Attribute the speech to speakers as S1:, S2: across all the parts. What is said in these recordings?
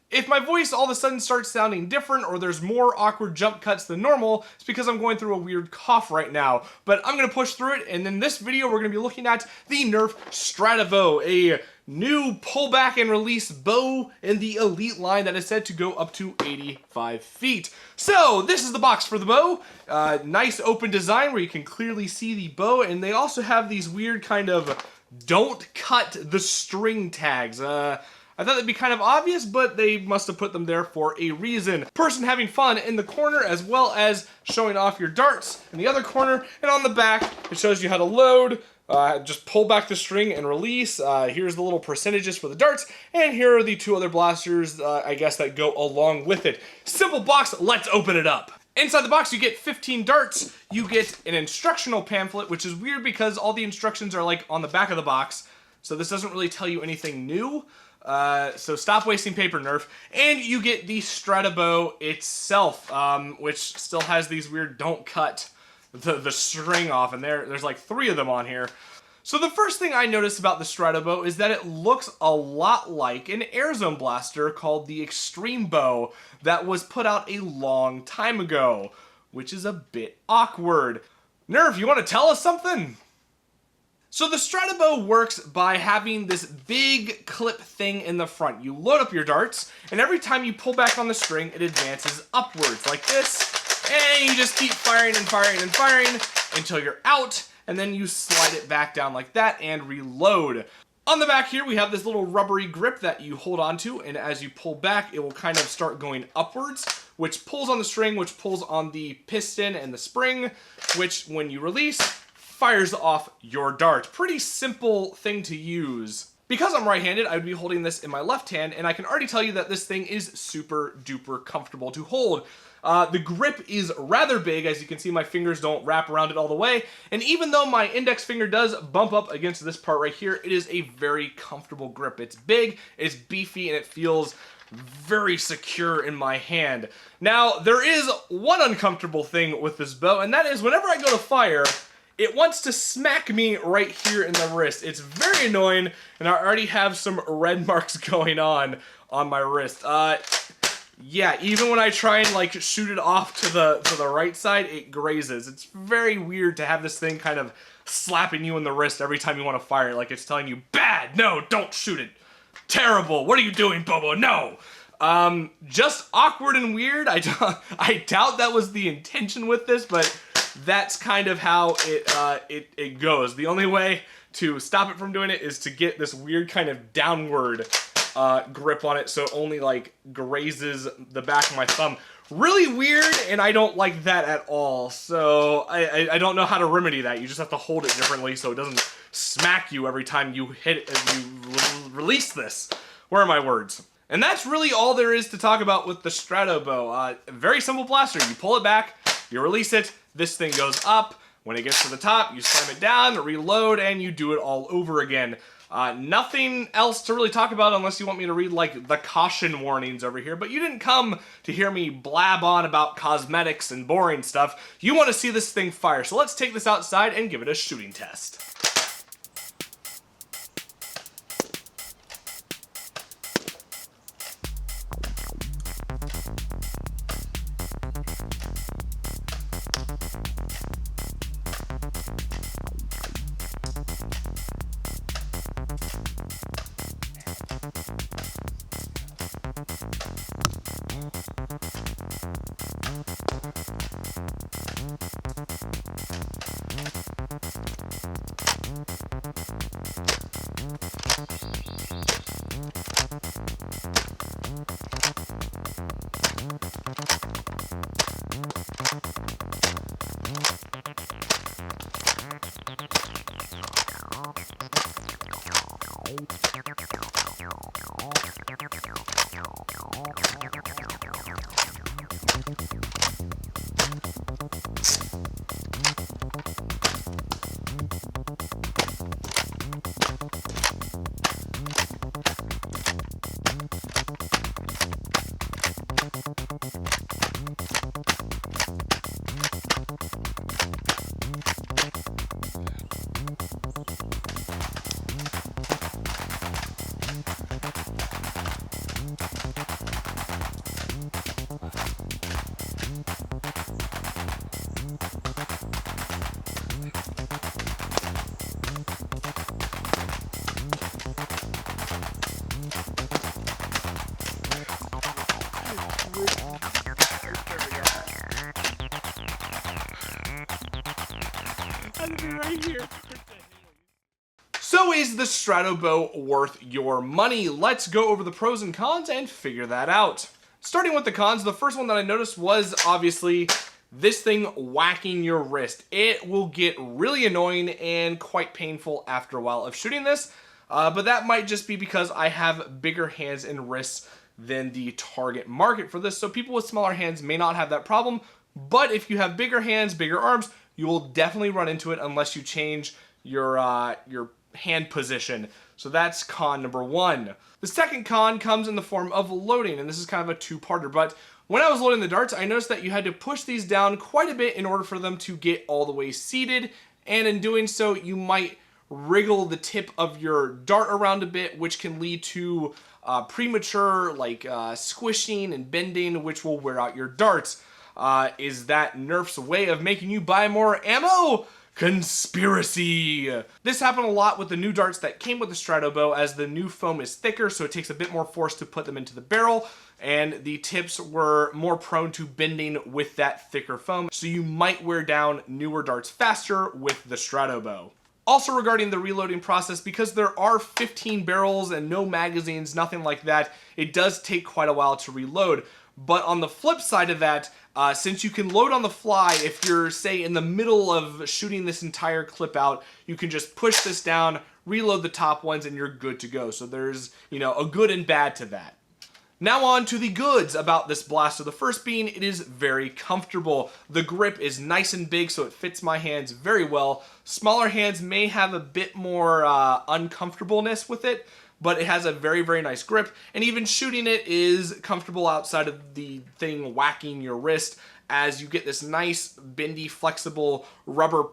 S1: If my voice all of a sudden starts sounding different or there's more awkward jump cuts than normal, it's because I'm going through a weird cough right now. But I'm going to push through it, and in this video we're going to be looking at the Nerf Stratobow, a new pullback and release bow in the Elite line that is said to go up to 85 feet. So this is the box for the bow. Nice open design where you can clearly see the bow, and they also have these weird kind of don't cut the string tags. I thought that'd be kind of obvious, but they must have put them there for a reason. Person having fun in the corner, as well as showing off your darts in the other corner, and on the back it shows you how to load. Just pull back the string and release. Here's the little percentages for the darts, and here are the two other blasters, I guess, that go along with it. Simple box, let's open it up. Inside the box you get 15 darts, you get an instructional pamphlet, which is weird because all the instructions are like on the back of the box, so this doesn't really tell you anything new. So stop wasting paper, Nerf. And you get the Stratobow itself, which still has these weird don't cut the string off, and there's like 3 of them on here. So the first thing I noticed about the Stratobow is that it looks a lot like an air zone blaster called the Extreme Bow that was put out a long time ago, which is a bit awkward. Nerf, you want to tell us something? So the Stratobow works by having this big clip thing in the front. You load up your darts, and every time you pull back on the string, it advances upwards like this, and you just keep firing and firing and firing until you're out, and then you slide it back down like that and reload. On the back here, we have this little rubbery grip that you hold onto, and as you pull back, it will kind of start going upwards, which pulls on the string, which pulls on the piston and the spring, which when you release, fires off your dart. Pretty simple thing to use. Because I'm right-handed, I would be holding this in my left hand, and I can already tell you that this thing is super duper comfortable to hold. The grip is rather big. As you can see, my fingers don't wrap around it all the way, and even though my index finger does bump up against this part right here, it is a very comfortable grip. It's big, it's beefy, and it feels very secure in my hand. Now, there is one uncomfortable thing with this bow, and that is whenever I go to fire, it wants to smack me right here in the wrist. It's very annoying, and I already have some red marks going on my wrist. Yeah, even when I try and like shoot it off to the right side, it grazes. It's very weird to have this thing kind of slapping you in the wrist every time you want to fire it, like it's telling you, bad, no, don't shoot it. Terrible, what are you doing, Bobo? No! Just awkward and weird. I doubt that was the intention with this, but that's kind of how it goes. The only way to stop it from doing it is to get this weird kind of downward grip on it, so it only like grazes the back of my thumb. Really weird, and I don't like that at all. So I don't know how to remedy that. You just have to hold it differently so it doesn't smack you every time you hit it and you release this. Where are my words? And that's really all there is to talk about with the Stratobow. Very simple blaster. You pull it back, you release it, this thing goes up. When it gets to the top, you slam it down, reload, and you do it all over again. Nothing else to really talk about unless you want me to read like the caution warnings over here, but you didn't come to hear me blab on about cosmetics and boring stuff. You want to see this thing fire, so let's take this outside and give it a shooting test. So is the Stratobow worth your money? Let's go over the pros and cons and figure that out. Starting with the cons, the first one that I noticed was obviously this thing whacking your wrist. It will get really annoying and quite painful after a while of shooting this, but that might just be because I have bigger hands and wrists than the target market for this, so people with smaller hands may not have that problem, but if you have bigger hands, bigger arms, you will definitely run into it unless you change your hand position. So that's con number one. The second con comes in the form of loading, and this is kind of a two-parter, but when I was loading the darts, I noticed that you had to push these down quite a bit in order for them to get all the way seated, and in doing so, you might wriggle the tip of your dart around a bit, which can lead to premature squishing and bending, which will wear out your darts. Is that Nerf's way of making you buy more ammo? Conspiracy! This happened a lot with the new darts that came with the Stratobow, as the new foam is thicker, so it takes a bit more force to put them into the barrel, and the tips were more prone to bending with that thicker foam, so you might wear down newer darts faster with the Stratobow. Also regarding the reloading process, because there are 15 barrels and no magazines, nothing like that, it does take quite a while to reload. But on the flip side of that, since you can load on the fly, if you're, say, in the middle of shooting this entire clip out, you can just push this down, reload the top ones, and you're good to go. So there's, a good and bad to that. Now on to the goods about this blaster. The first being, it is very comfortable. The grip is nice and big, so it fits my hands very well. Smaller hands may have a bit more uncomfortableness with it, but it has a very, very nice grip, and even shooting it is comfortable outside of the thing whacking your wrist, as you get this nice, bendy, flexible rubber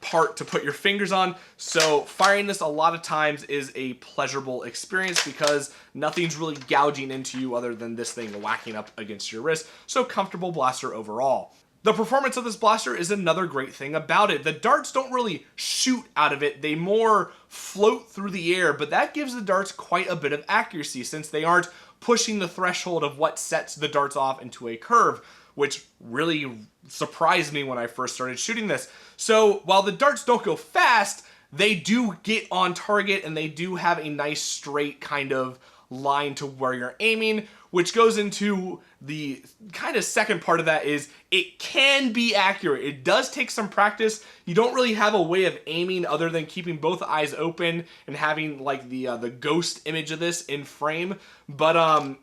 S1: part to put your fingers on. So firing this a lot of times is a pleasurable experience because nothing's really gouging into you other than this thing whacking up against your wrist. So comfortable blaster overall. The performance of this blaster is another great thing about it. The darts don't really shoot out of it, they more float through the air, but that gives the darts quite a bit of accuracy since they aren't pushing the threshold of what sets the darts off into a curve, which really surprised me when I first started shooting this. So while the darts don't go fast, they do get on target and they do have a nice straight kind of line to where you're aiming, which goes into the kind of second part of that is it can be accurate. It does take some practice. You don't really have a way of aiming other than keeping both eyes open and having like the ghost image of this in frame. But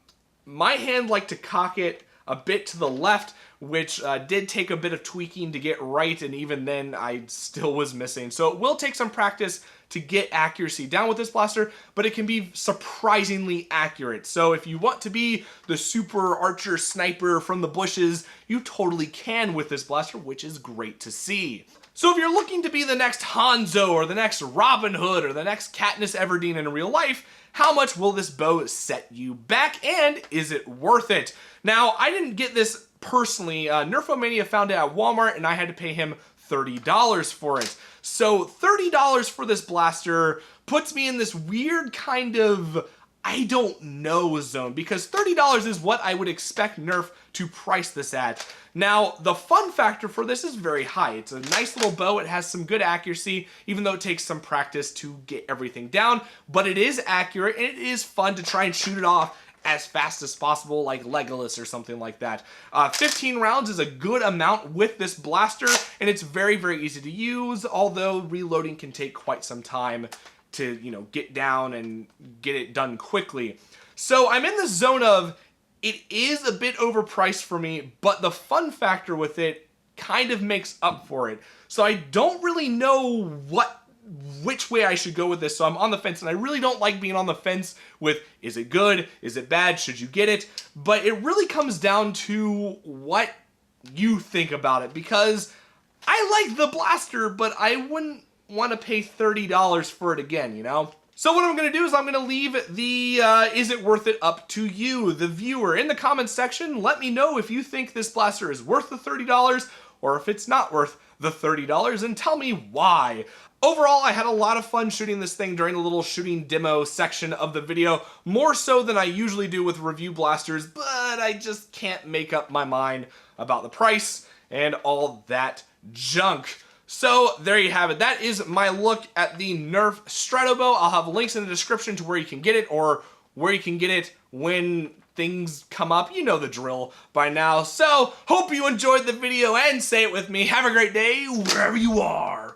S1: my hand liked to cock it a bit to the left, which did take a bit of tweaking to get right, and even then I still was missing. So it will take some practice to get accuracy down with this blaster, but it can be surprisingly accurate. So if you want to be the super archer sniper from the bushes, you totally can with this blaster, which is great to see. So if you're looking to be the next Hanzo or the next Robin Hood or the next Katniss Everdeen in real life, how much will this bow set you back, and is it worth it? Now, I didn't get this personally. Nerfomania found it at Walmart, and I had to pay him $30 for it. So $30 for this blaster puts me in this weird kind of I don't know zone, because $30 is what I would expect Nerf to price this at. Now, the fun factor for this is very high. It's a nice little bow. It has some good accuracy, even though it takes some practice to get everything down, but it is accurate, and it is fun to try and shoot it off as fast as possible, like Legolas or something like that. 15 rounds is a good amount with this blaster, and it's very, very easy to use, although reloading can take quite some time to, get down and get it done quickly. So I'm in the zone of, it is a bit overpriced for me, but the fun factor with it kind of makes up for it. So I don't really know which way I should go with this, so I'm on the fence, and I really don't like being on the fence with, is it good, is it bad, should you get it? But it really comes down to what you think about it, because I like the blaster, but I wouldn't want to pay $30 for it again, So what I'm going to do is I'm going to leave the is it worth it up to you, the viewer. In the comments section, let me know if you think this blaster is worth the $30 or if it's not worth the $30, and tell me why. Overall, I had a lot of fun shooting this thing during the little shooting demo section of the video, more so than I usually do with review blasters, but I just can't make up my mind about the price and all that junk. So there you have it. That is my look at the Nerf Stratobow. I'll have links in the description to where you can get it or where you can get it when things come up. You know the drill by now. So hope you enjoyed the video and say it with me. Have a great day wherever you are.